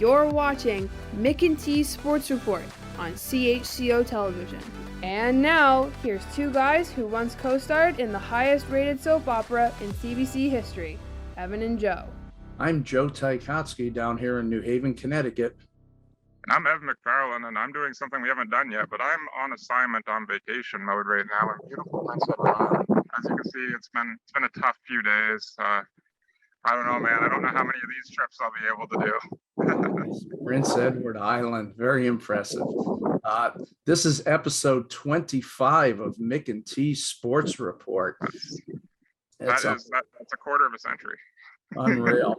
You're watching Mick and T's Sports Report on CHCO Television. And now, here's two guys who once co-starred in the highest-rated soap opera in CBC history, Evan and Joe. I'm Joe Ticotsky down here in New Haven, Connecticut. And I'm Evan McFarlane, and I'm doing something we haven't done yet, but I'm on assignment on vacation mode right now in beautiful Minnesota. As you can see, it's been a tough few days. I don't know, man. I don't know how many of these trips I'll be able to do. Prince Edward Island, very impressive. This is episode 25 of Mick and T's Sports Report. That's a quarter of a century. Unreal.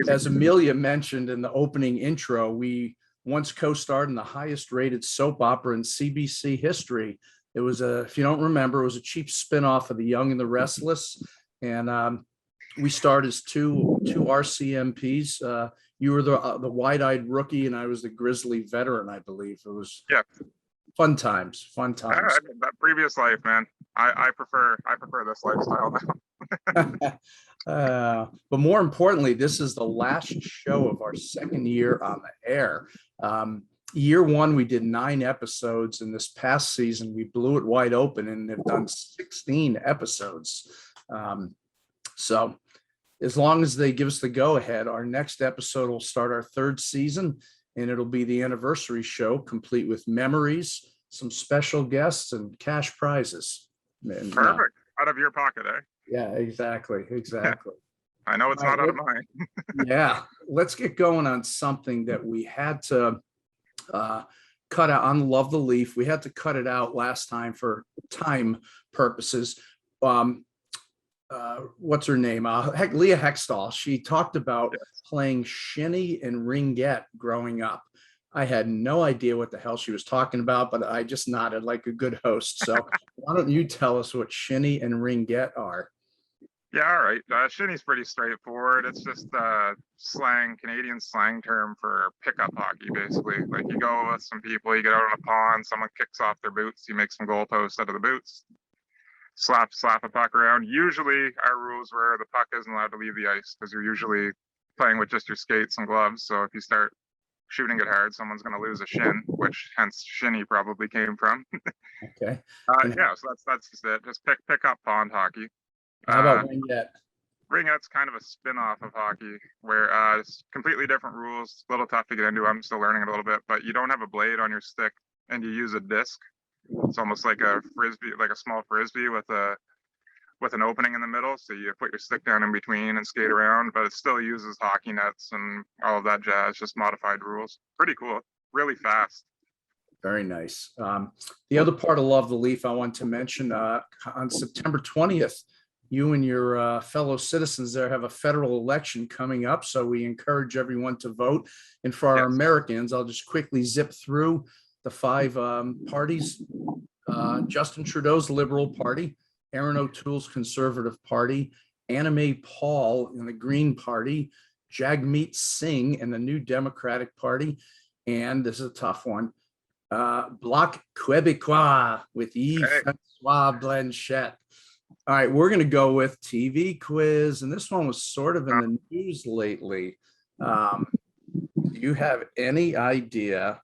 As Amelia mentioned in the opening intro, we once co-starred in the highest rated soap opera in CBC history. It was if you don't remember, it was a cheap spinoff of The Young and the Restless. And we starred as two RCMPs. You were the wide-eyed rookie, and I was the grizzly veteran, I believe. It was fun times. That previous life, man. I prefer this lifestyle now. But more importantly, this is the last show of our second year on the air. Year one, we did 9 episodes, and this past season, we blew it wide open and have done 16 episodes. So as long as they give us the go-ahead, our next episode will start our 3rd season, and it'll be the anniversary show, complete with memories, some special guests, and cash prizes. And, perfect. Out of your pocket, eh? Yeah, exactly. I know it's not out of mine. Yeah, let's get going on something that we had to cut out on Love the Leaf. We had to cut it out last time for time purposes. What's her name? Leah Hextall. She talked about playing shinny and ringette growing up. I had no idea what the hell she was talking about, but I just nodded like a good host. So why don't you tell us what shinny and ringette are? Yeah, all right. Shinny's pretty straightforward. It's just Canadian slang term for pickup hockey, basically. Like you go with some people, you get out on a pond, someone kicks off their boots, you make some goalposts out of the boots, slap a puck around. Usually our rules were the puck isn't allowed to leave the ice because you're usually playing with just your skates and gloves. So if you start shooting it hard, someone's going to lose a shin, which hence shinny probably came from. Okay. So that's just it. Just pick up pond hockey. How about ringette? Ringette's kind of a spin-off of hockey where it's completely different rules. A little tough to get into. I'm still learning it a little bit, but you don't have a blade on your stick and you use a disc. It's almost like a frisbee, like a small frisbee with an opening in the middle. So you put your stick down in between and skate around, but it still uses hockey nets and all of that jazz, just modified rules. Pretty cool. Really fast. Very nice. The other part of Love the Leaf I want to mention, on September 20th, you and your fellow citizens there have a federal election coming up. So we encourage everyone to vote. And for our Americans, I'll just quickly zip through the 5 parties. Justin Trudeau's Liberal Party, Erin O'Toole's Conservative Party, Anna May Paul in the Green Party, Jagmeet Singh in the New Democratic Party, and this is a tough one, Bloc Québécois with Yves-François Blanchet. All right, we're going to go with TV quiz, and this one was sort of in the news lately. Do you have any idea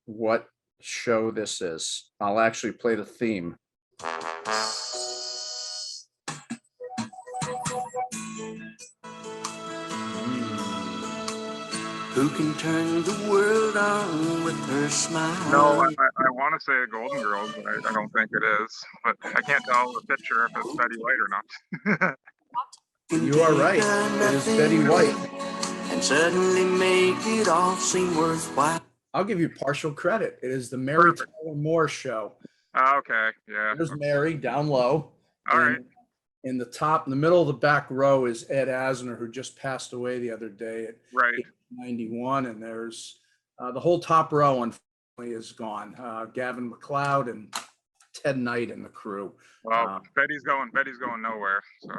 what show this is? I'll actually play the theme. Who can turn the world on with her smile? No, I want to say Golden Girls, but I don't think it is. But I can't tell the picture if it's Betty White or not. You are right. It is Betty White. And suddenly make it all seem worthwhile. I'll give you partial credit. It is the Mary Tyler Moore Show. Okay, yeah. There's Mary down low. All right. In the middle of the back row is Ed Asner, who just passed away the other day at 91. And there's the whole top row, unfortunately, is gone. Gavin McLeod and Ted Knight and the crew. Well, Betty's going nowhere. So.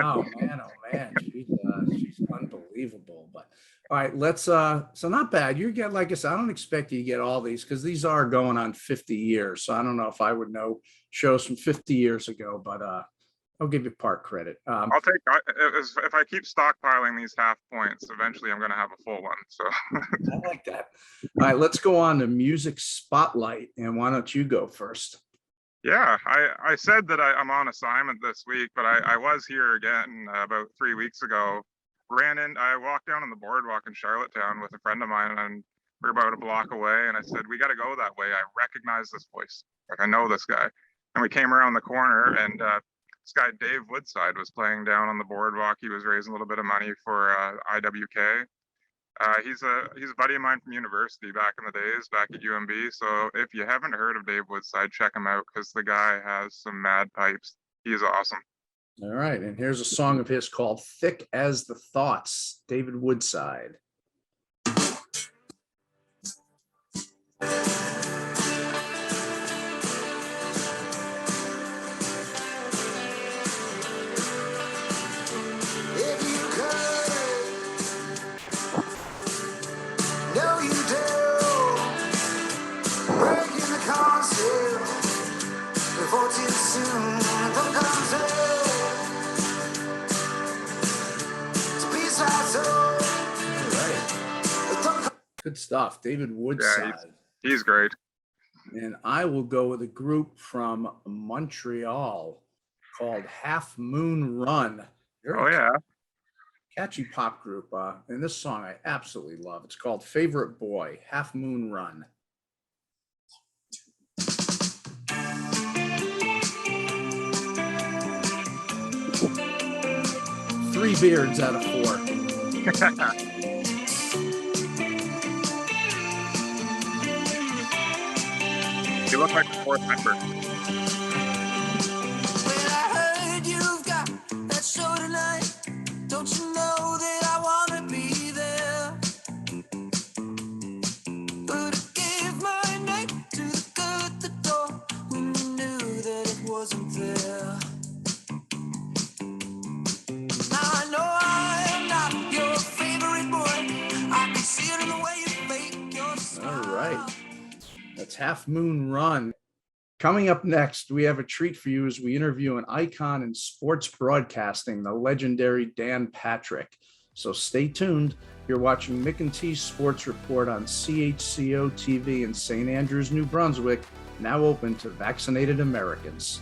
Oh man, she's unbelievable. But all right, let's so not bad. You get, like I said, I don't expect you to get all these because these are going on 50 years. So I don't know if I would know shows from 50 years ago, but I'll give you part credit. I'll take, if I keep stockpiling these half points, eventually I'm going to have a full one. So I like that. All right, let's go on to music spotlight. And why don't you go first? yeah, I said that I'm on assignment this week, but I was here again about 3 weeks ago. I walked down on the boardwalk in Charlottetown with a friend of mine, and we're about a block away. And I said, we got to go that way. I recognize this voice. Like, I know this guy. And we came around the corner, and this guy, Dave Woodside, was playing down on the boardwalk. He was raising a little bit of money for IWK. He's a buddy of mine from university back in the days, back at UMB. So if you haven't heard of Dave Woodside, check him out, because the guy has some mad pipes. He's awesome. All right, and here's a song of his called Thick as the Thoughts, David Woodside. Good stuff, David Woodside. Yeah, he's great. And I will go with a group from Montreal called Half Moon Run. Yeah. Catchy pop group. And this song I absolutely love. It's called Favorite Boy, Half Moon Run. Three beards out of four. You look like the fourth member. Well, I heard you've got that show tonight. Don't you know that I wanna be there? But I gave my name to the girl at the door when you knew that it wasn't there. Now I know I am not your favorite boy. I can see it in the way you fake your smile. All right. That's Half Moon Run. Coming up next, we have a treat for you as we interview an icon in sports broadcasting, the legendary Dan Patrick. So stay tuned. You're watching Mick and T's Sports Report on CHCO-TV in St. Andrews, New Brunswick, now open to vaccinated Americans.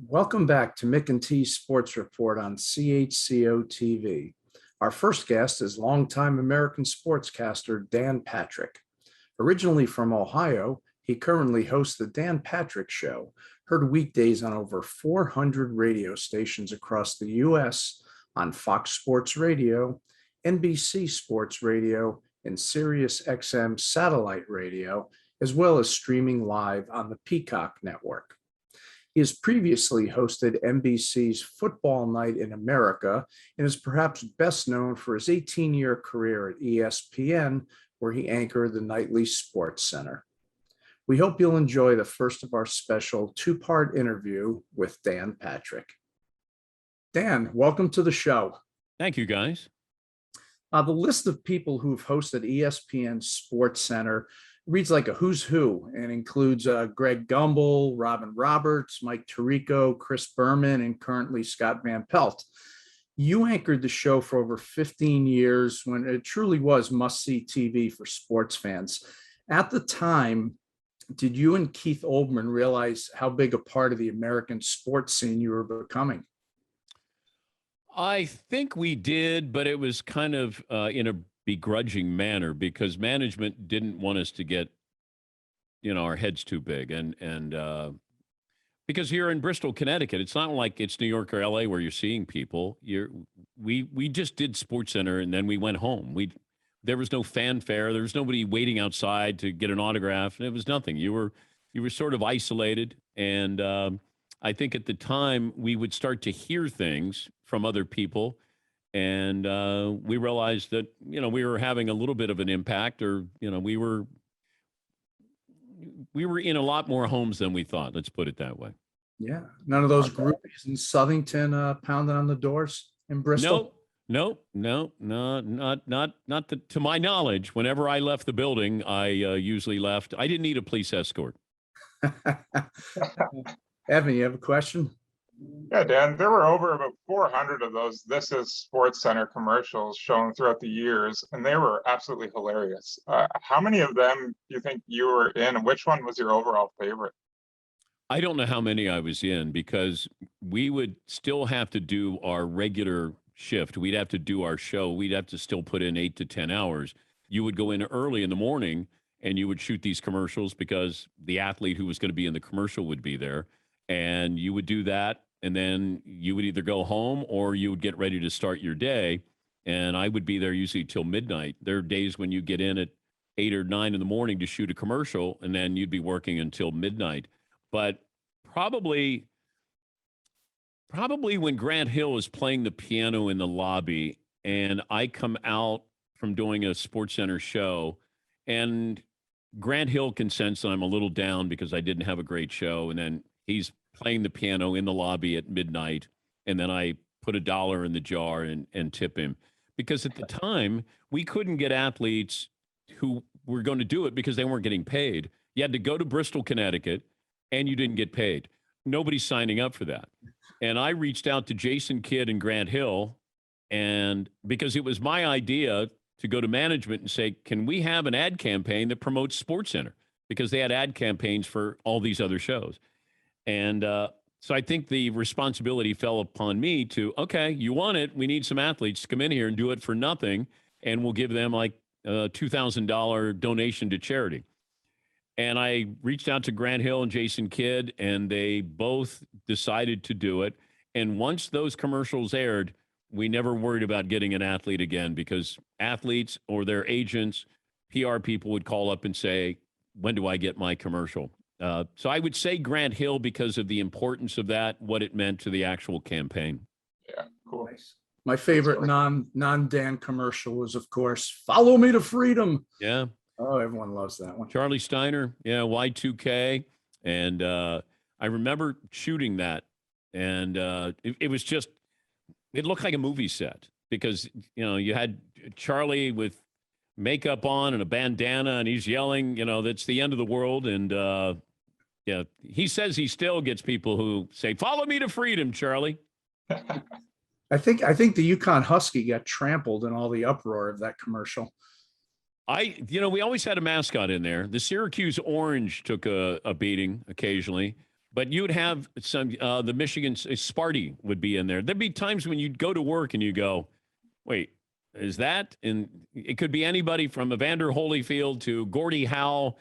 Welcome back to Mick and T's Sports Report on CHCO-TV. Our first guest is longtime American sportscaster Dan Patrick. Originally from Ohio, he currently hosts the Dan Patrick Show, heard weekdays on over 400 radio stations across the U.S. on Fox Sports Radio, NBC Sports Radio, and Sirius XM satellite radio, as well as streaming live on the Peacock Network. He has previously hosted NBC's Football Night in America and is perhaps best known for his 18-year career at ESPN, where he anchored the nightly Sports Center. We hope you'll enjoy the first of our special two-part interview with Dan Patrick. Dan, welcome to the show. Thank you, guys. The list of people who've hosted ESPN Sports Center reads like a who's who and includes Greg Gumbel, Robin Roberts, Mike Tirico, Chris Berman, and currently Scott Van Pelt. You anchored the show for over 15 years when it truly was must-see TV for sports fans. At the time, did you and Keith Olbermann realize how big a part of the American sports scene you were becoming? I think we did, but it was kind of in a begrudging manner because management didn't want us to get, our heads too big. And because here in Bristol, Connecticut, it's not like it's New York or LA where you're seeing people. We just did Sports Center and then we went home. There was no fanfare. There was nobody waiting outside to get an autograph. And it was nothing. You were sort of isolated. And I think at the time we would start to hear things from other people. And we realized that, we were having a little bit of an impact, or, we were in a lot more homes than we thought. Let's put it that way. Yeah. None of those groupies in Southington pounding on the doors in Bristol? Not to my knowledge. Whenever I left the building, I usually left. I didn't need a police escort. Evan, you have a question? Yeah, Dan, there were over about 400 of those This Is Sports Center commercials shown throughout the years, and they were absolutely hilarious. How many of them do you think you were in, and which one was your overall favorite? I don't know how many I was in because we would still have to do our regular shift. We'd have to do our show. We'd have to still put in 8 to 10 hours. You would go in early in the morning and you would shoot these commercials because the athlete who was going to be in the commercial would be there. And you would do that. And then you would either go home or you would get ready to start your day. And I would be there usually till midnight. There are days when you get in at 8 or 9 in the morning to shoot a commercial, and then you'd be working until midnight. But probably when Grant Hill is playing the piano in the lobby and I come out from doing a Sports Center show and Grant Hill can sense that I'm a little down because I didn't have a great show, and then he's playing the piano in the lobby at midnight, and then I put $1 in the jar and tip him. Because at the time, we couldn't get athletes who were going to do it because they weren't getting paid. You had to go to Bristol, Connecticut, and you didn't get paid. Nobody's signing up for that. And I reached out to Jason Kidd and Grant Hill, and because it was my idea to go to management and say, can we have an ad campaign that promotes Sports Center? Because they had ad campaigns for all these other shows. And so I think the responsibility fell upon me to, okay, you want it. We need some athletes to come in here and do it for nothing. And we'll give them like a $2,000 donation to charity. And I reached out to Grant Hill and Jason Kidd, and they both decided to do it. And once those commercials aired, we never worried about getting an athlete again, because athletes or their agents, PR people would call up and say, when do I get my commercial? So I would say Grant Hill because of the importance of that, what it meant to the actual campaign. Yeah, cool. Nice. My favorite non-Dan commercial was, of course, "Follow Me to Freedom." Yeah. Oh, everyone loves that one. Charlie Steiner, yeah, Y2K. And I remember shooting that. And it was just, it looked like a movie set because, you had Charlie with makeup on and a bandana, and he's yelling, that's the end of the world. And yeah, he says he still gets people who say, "Follow me to freedom, Charlie." I think the Yukon Husky got trampled in all the uproar of that commercial. We always had a mascot in there. The Syracuse Orange took a beating occasionally, but you'd have some, the Michigan Sparty would be in there. There'd be times when you'd go to work and you go, wait, is that? And it could be anybody from Evander Holyfield to Gordie Howe,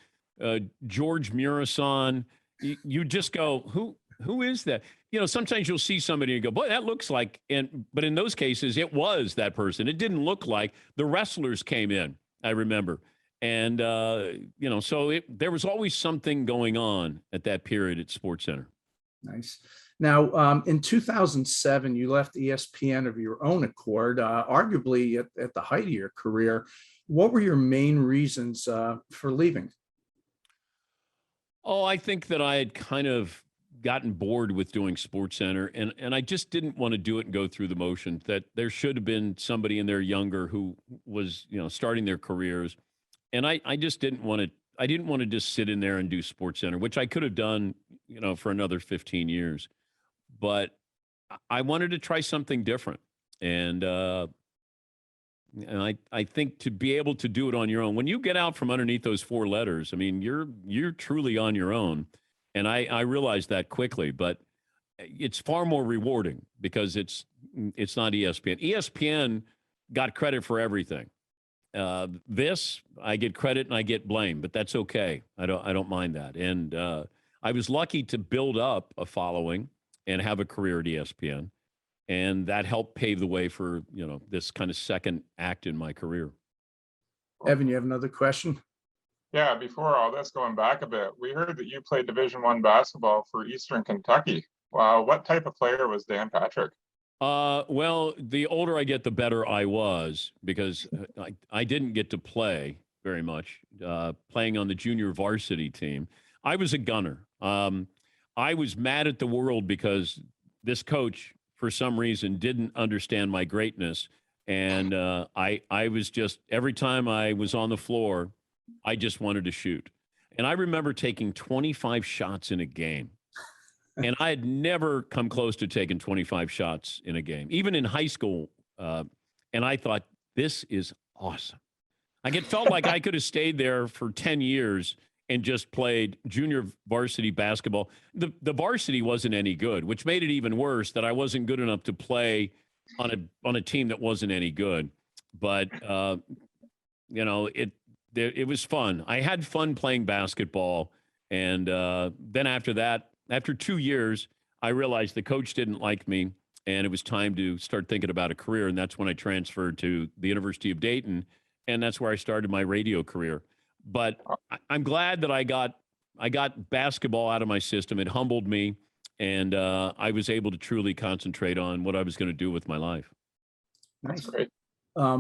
George Murison. You just go, who is that? Sometimes you'll see somebody and go, boy, that looks like, but in those cases, it was that person. It didn't look like. The wrestlers came in, I remember. And, so there was always something going on at that period at Sports Center. Nice. Now, in 2007, you left ESPN of your own accord, arguably at the height of your career. What were your main reasons for leaving? Oh, I think that I had kind of gotten bored with doing Sports Center, and I just didn't want to do it and go through the motions. That there should have been somebody in there younger who was, starting their careers. And I just didn't want to, I didn't want to just sit in there and do Sports Center, which I could have done, for another 15 years. But I wanted to try something different. And I think to be able to do it on your own, when you get out from underneath those 4 letters, I mean, you're truly on your own. And I realized that quickly, but it's far more rewarding because it's not ESPN. ESPN got credit for everything. This, I get credit and I get blame, but that's okay. I don't mind that. And I was lucky to build up a following and have a career at ESPN. And that helped pave the way for, this kind of second act in my career. Evan, you have another question? Yeah, before all this, going back a bit, we heard that you played Division I basketball for Eastern Kentucky. Wow, what type of player was Dan Patrick? Well, the older I get, the better I was, because I didn't get to play very much, playing on the junior varsity team. I was a gunner. I was mad at the world because this coach, for some reason, didn't understand my greatness And I was just, every time I was on the floor, I just wanted to shoot. And I remember taking 25 shots in a game. And I had never come close to taking 25 shots in a game, even in high school. And I thought, this is awesome. Like, it felt like I could have stayed there for 10 years and just played junior varsity basketball. The varsity wasn't any good, which made it even worse that I wasn't good enough to play on a team that wasn't any good. But, it was fun. I had fun playing basketball. And then after that, after 2 years, I realized the coach didn't like me, and it was time to start thinking about a career. And that's when I transferred to the University of Dayton, and that's where I started my radio career. But I'm glad that I got basketball out of my system. It humbled me, and I was able to truly concentrate on what I was going to do with my life. That's great.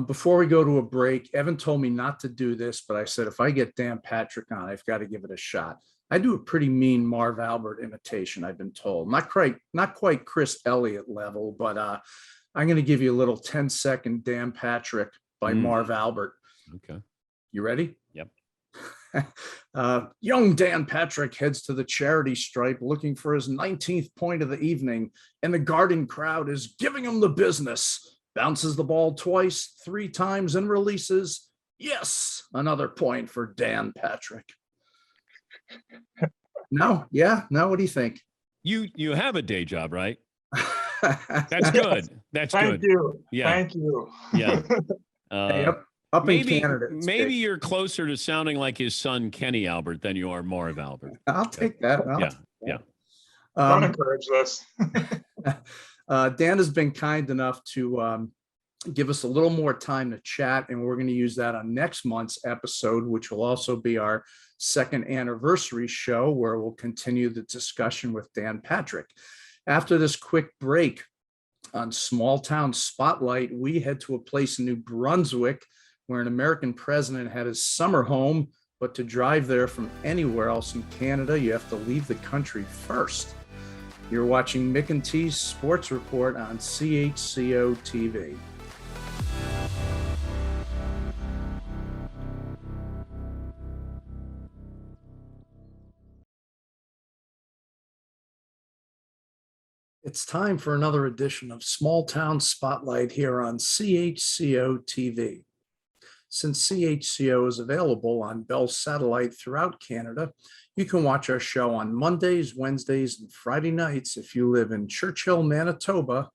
Before we go to a break, Evan told me not to do this, but I said, if I get Dan Patrick on, I've got to give it a shot. I do a pretty mean Marv Albert imitation, I've been told. Not quite Chris Elliott level, but I'm going to give you a little 10-second Dan Patrick by Marv Albert. Okay. You ready? Yep. Young Dan Patrick heads to the charity stripe looking for his 19th point of the evening, and the Garden crowd is giving him the business. Bounces the ball twice, 3 times, and releases. Yes, another point for Dan Patrick. No, yeah, no. What do you think? You have a day job, right? That's good. That's Thank good. you. Yeah. Thank you. Yeah. Hey, up maybe, in Canada. Maybe you're closer to sounding like his son Kenny Albert than you are Marv Albert. I'll take that. Yeah. Don't encourage this. Dan has been kind enough to give us a little more time to chat, and we're going to use that on next month's episode, which will also be our 2nd anniversary show, where we'll continue the discussion with Dan Patrick. After this quick break on Small Town Spotlight, we head to a place in New Brunswick where an American president had his summer home, but to drive there from anywhere else in Canada, you have to leave the country first. You're watching Mick and T's Sports Report on CHCO-TV. It's time for another edition of Small Town Spotlight here on CHCO-TV. Since CHCO is available on Bell Satellite throughout Canada, you can watch our show on Mondays, Wednesdays, and Friday nights if you live in Churchill, Manitoba,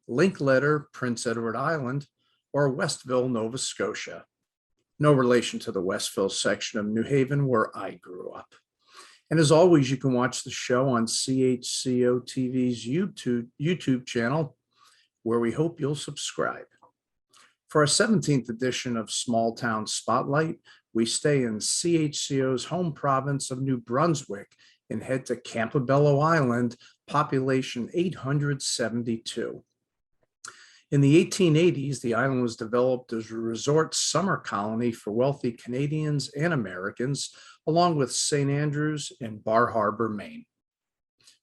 Linkletter, Prince Edward Island, or Westville, Nova Scotia. No relation to the Westville section of New Haven where I grew up. And as always, you can watch the show on CHCO-TV's YouTube channel, where we hope you'll subscribe. For our 17th edition of Small Town Spotlight, we stay in CHCO's home province of New Brunswick and head to Campobello Island, population 872. In the 1880s, the island was developed as a resort summer colony for wealthy Canadians and Americans, along with St. Andrews and Bar Harbor, Maine.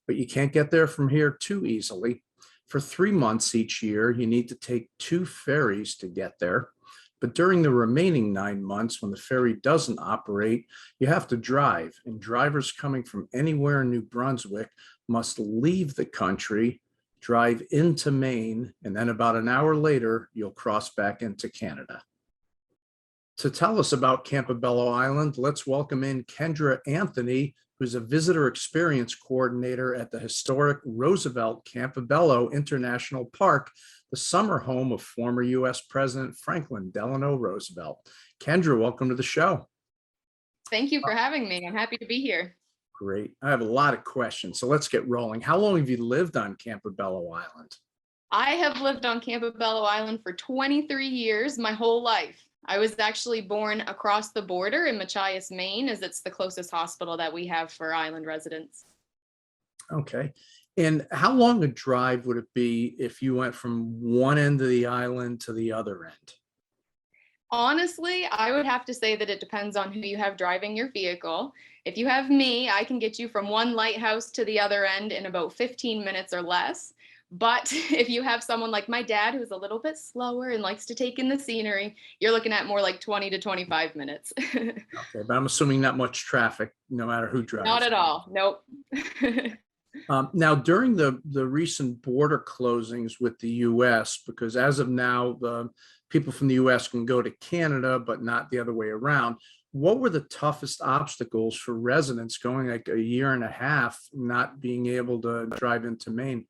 But you can't get there from here too easily. For 3 months each year, you need to take 2 ferries to get there. But during the remaining 9 months, when the ferry doesn't operate, you have to drive, and drivers coming from anywhere in New Brunswick must leave the country, drive into Maine, and then about an hour later, you'll cross back into Canada. To tell us about Campobello Island, let's welcome in Kendra Anthony, who's a visitor experience coordinator at the historic Roosevelt Campobello International Park, the summer home of former U.S. President Franklin Delano Roosevelt. Kendra, welcome to the show. Thank you for having me. I'm happy to be here. Great. I have a lot of questions, so let's get rolling. How long have you lived on Campobello Island? I have lived on Campobello Island for 23 years, my whole life. I was actually born across the border in Machias, Maine, as it's the closest hospital that we have for island residents. Okay. And how long a drive would it be if you went from one end of the island to the other end? Honestly, I would have to say that it depends on who you have driving your vehicle. If you have me, I can get you from one lighthouse to the other end in about 15 minutes or less. But if you have someone like my dad, who's a little bit slower and likes to take in the scenery, you're looking at more like 20 to 25 minutes. Okay, but I'm assuming not much traffic, no matter who drives. Not at all. Nope. Now, during the recent border closings with the U.S., because as of now, the people from the U.S. can go to Canada, but not the other way around. What were the toughest obstacles for residents going like a year and a half not being able to drive into Maine?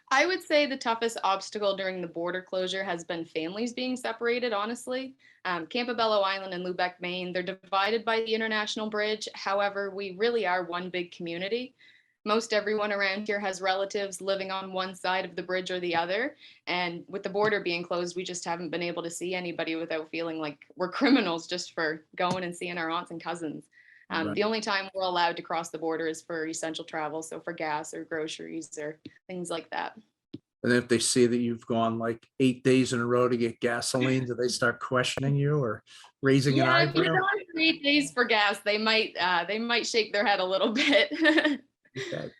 I would say the toughest obstacle during the border closure has been families being separated, honestly. Campobello Island and Lubec, Maine, they're divided by the International Bridge. However, we really are one big community. Most everyone around here has relatives living on one side of the bridge or the other. And with the border being closed, we just haven't been able to see anybody without feeling like we're criminals just for going and seeing our aunts and cousins. Right. The only time we're allowed to cross the border is for essential travel, so for gas or groceries or things like that. And if they see that you've gone like 8 days in a row to get gasoline, do they start questioning you or raising an Yeah, if you're eyebrow? going for 8 days for gas, they might shake their head a little bit. Okay.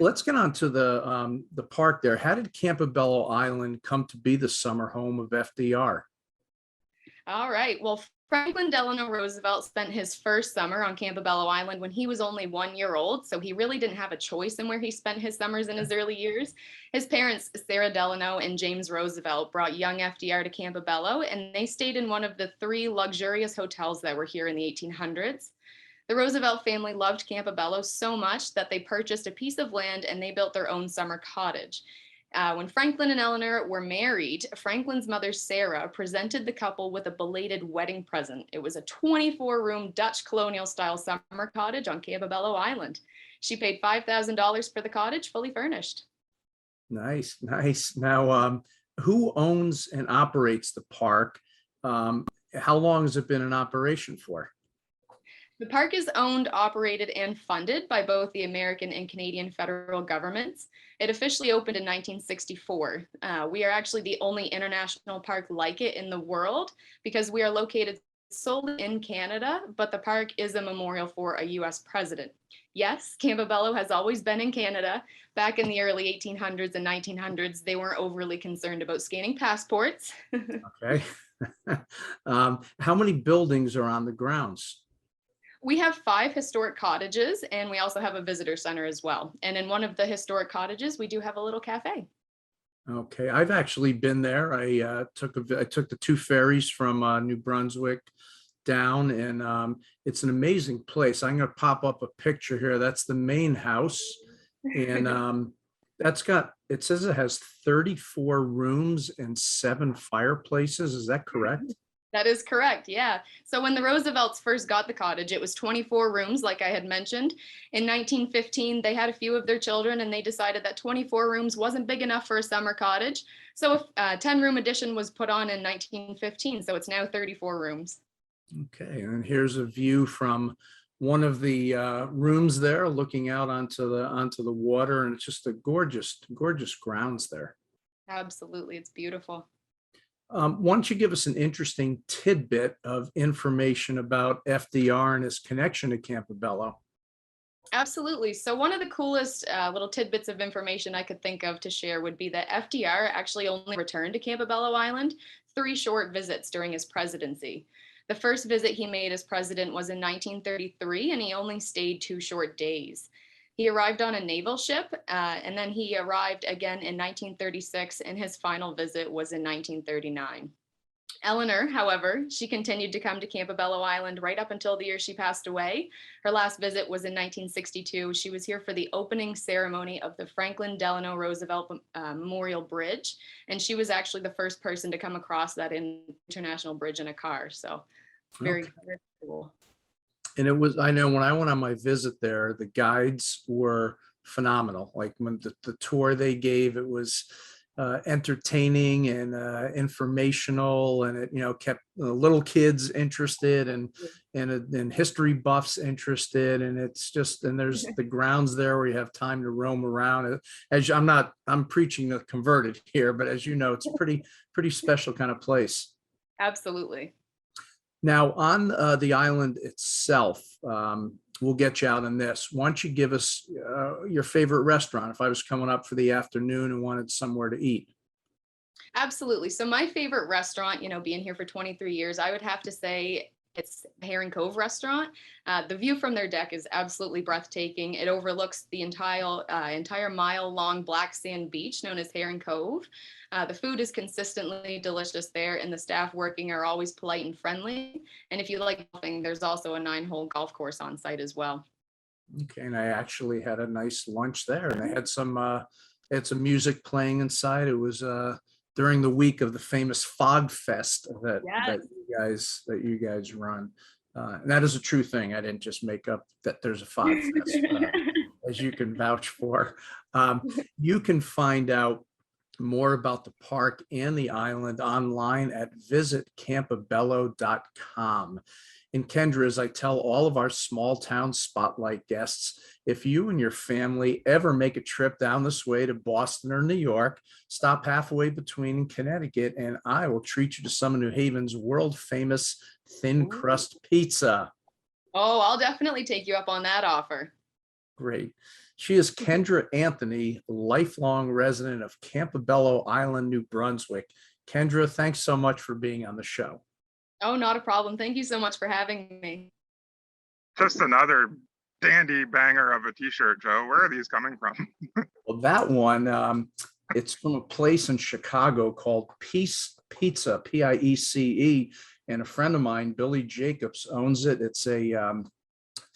Let's get on to the park there. How did Campobello Island come to be the summer home of FDR? All right. Well, Franklin Delano Roosevelt spent his first summer on Campobello Island when he was only 1 year old, so he really didn't have a choice in where he spent his summers in his early years. His parents, Sarah Delano and James Roosevelt, brought young FDR to Campobello, and they stayed in one of the 3 luxurious hotels that were here in the 1800s. The Roosevelt family loved Campobello so much that they purchased a piece of land and they built their own summer cottage. When Franklin and Eleanor were married, Franklin's mother, Sarah, presented the couple with a belated wedding present. It was a 24-room Dutch colonial-style summer cottage on Campobello Island. She paid $5,000 for the cottage, fully furnished. Nice, nice. Now, who owns and operates the park? How long has it been in operation for? The park is owned, operated, and funded by both the American and Canadian federal governments. It officially opened in 1964. We are actually the only international park like it in the world because we are located solely in Canada, but the park is a memorial for a US president. Yes, Campobello has always been in Canada. Back in the early 1800s and 1900s, they weren't overly concerned about scanning passports. Okay. How many buildings are on the grounds? We have 5 historic cottages, and we also have a visitor center as well. And in one of the historic cottages, we do have a little cafe. Okay, I've actually been there. I took the 2 ferries from New Brunswick down, and it's an amazing place. I'm going to pop up a picture here. That's the main house, and it says it has 34 rooms and 7 fireplaces. Is that correct? That is correct, yeah. So when the Roosevelts first got the cottage, it was 24 rooms, like I had mentioned. In 1915, they had a few of their children, and they decided that 24 rooms wasn't big enough for a summer cottage. So a 10-room addition was put on in 1915, so it's now 34 rooms. Okay, and here's a view from one of the rooms there, looking out onto the water, and it's just a gorgeous grounds there. Absolutely, it's beautiful. Why don't you give us an interesting tidbit of information about FDR and his connection to Campobello? Absolutely. So one of the coolest little tidbits of information I could think of to share would be that FDR actually only returned to Campobello Island 3 short visits during his presidency. The first visit he made as president was in 1933, and he only stayed 2 short days. He arrived on a naval ship, and then he arrived again in 1936, and his final visit was in 1939. Eleanor, however, she continued to come to Campobello Island right up until the year she passed away. Her last visit was in 1962. She was here for the opening ceremony of the Franklin Delano Roosevelt Memorial Bridge, and she was actually the first person to come across that international bridge in a car. So very, very cool. And it was, I know when I went on my visit there, the guides were phenomenal. Like when the tour they gave, it was entertaining and informational, and it kept little kids interested and history buffs interested. And it's just, and there's the grounds there where you have time to roam around. As I'm preaching the converted here, but as you know, it's a pretty special kind of place. Absolutely. Now, on the island itself, we'll get you out on this. Why don't you give us your favorite restaurant if I was coming up for the afternoon and wanted somewhere to eat? Absolutely. So my favorite restaurant, being here for 23 years, I would have to say it's Herring Cove restaurant. The view from their deck is absolutely breathtaking. It overlooks the entire mile-long black sand beach known as Herring Cove. The food is consistently delicious there, and the staff working are always polite and friendly. And if you like golfing, there's also a 9-hole golf course on site as well. Okay, and I actually had a nice lunch there, and they had some music playing inside. It was during the week of the famous Fog Fest that you guys run. And that is a true thing. I didn't just make up that there's a Fog Fest, as you can vouch for. You can find out more about the park and the island online at visitcampobello.com. And Kendra, as I tell all of our small town spotlight guests, if you and your family ever make a trip down this way to Boston or New York, stop halfway between Connecticut, and I will treat you to some of New Haven's world famous thin crust pizza. Oh, I'll definitely take you up on that offer. Great. She is Kendra Anthony, lifelong resident of Campobello Island, New Brunswick. Kendra, thanks so much for being on the show. Oh, not a problem. Thank you so much for having me. Just another dandy banger of a t-shirt, Joe. Where are these coming from? Well, that one, it's from a place in Chicago called Peace Pizza, Piece. And a friend of mine, Billy Jacobs, owns it. It's a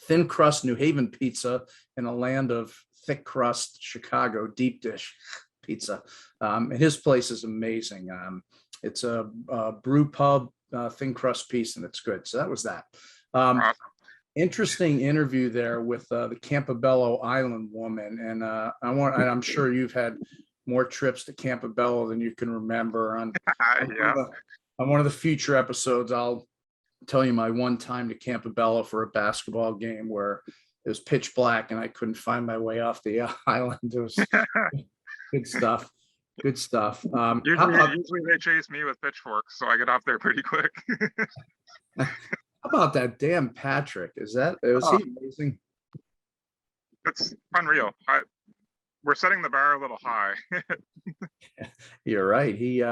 thin crust New Haven pizza in a land of thick crust Chicago deep dish pizza. And his place is amazing. It's a brew pub, thin crust piece, and it's good. So that was that. Interesting interview there with the Campobello Island woman. And I'm sure you've had more trips to Campobello than you can remember. On one of the future episodes, I'll tell you my one time to Campobello for a basketball game where it was pitch black and I couldn't find my way off the island. It was good stuff. Good stuff. Usually they chase me with pitchforks, so I get off there pretty quick. How about that damn Patrick? Was he amazing? It's unreal. We're setting the bar a little high. You're right. He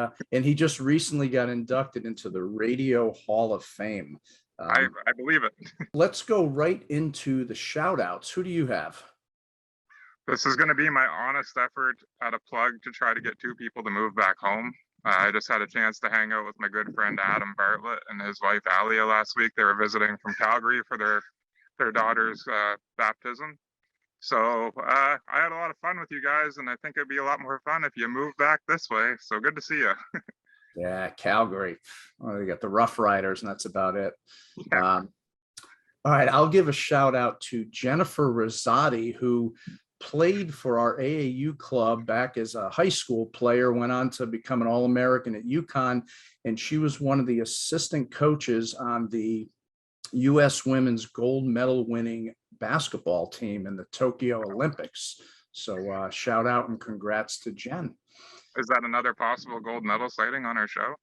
just recently got inducted into the Radio Hall of Fame. I believe it. Let's go right into the shout outs. Who do you have? This is going to be my honest effort at a plug to try to get 2 people to move back home. I just had a chance to hang out with my good friend Adam Bartlett and his wife Alia last week. They were visiting from Calgary for their daughter's baptism. So I had a lot of fun with you guys, and I think it'd be a lot more fun if you moved back this way. So good to see you. Yeah, Calgary. Oh, they got the Rough Riders, and that's about it. All right, I'll give a shout out to Jennifer Rosati, who played for our AAU club back as a high school player, went on to become an All-American at UConn, and she was one of the assistant coaches on the U.S. women's gold medal winning basketball team in the Tokyo Olympics. So shout out and congrats to Jen. Is that another possible gold medal sighting on our show?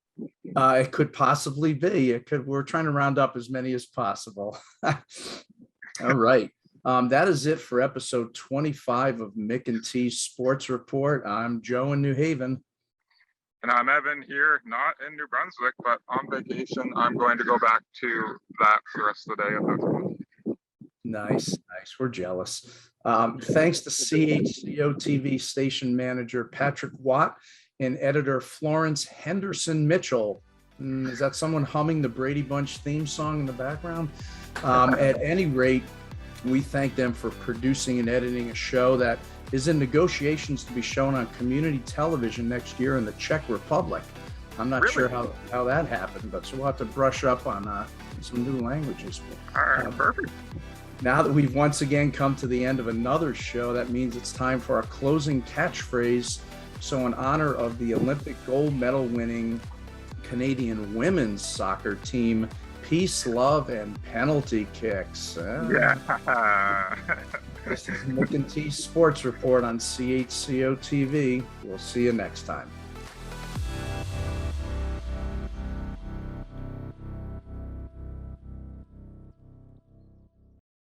It could possibly be. We're trying to round up as many as possible. All right. That is it for episode 25 of Mick and T's Sports Report. I'm Joe in New Haven. And I'm Evan here, not in New Brunswick, but on vacation. I'm going to go back to that for the rest of the day if that's cool. Nice. We're jealous. Thanks to CHCO-TV station manager Patrick Watt and editor Florence Henderson Mitchell. Is that someone humming the Brady Bunch theme song in the background? At any rate, we thank them for producing and editing a show that is in negotiations to be shown on community television next year in the Czech Republic. I'm not sure how that happened, but so we'll have to brush up on some new languages. All right, perfect. Now that we've once again come to the end of another show, that means it's time for our closing catchphrase. So in honor of the Olympic gold medal winning Canadian women's soccer team, peace, love, and penalty kicks. Yeah. This is Mick and T Sports Report on CHCO-TV. We'll see you next time.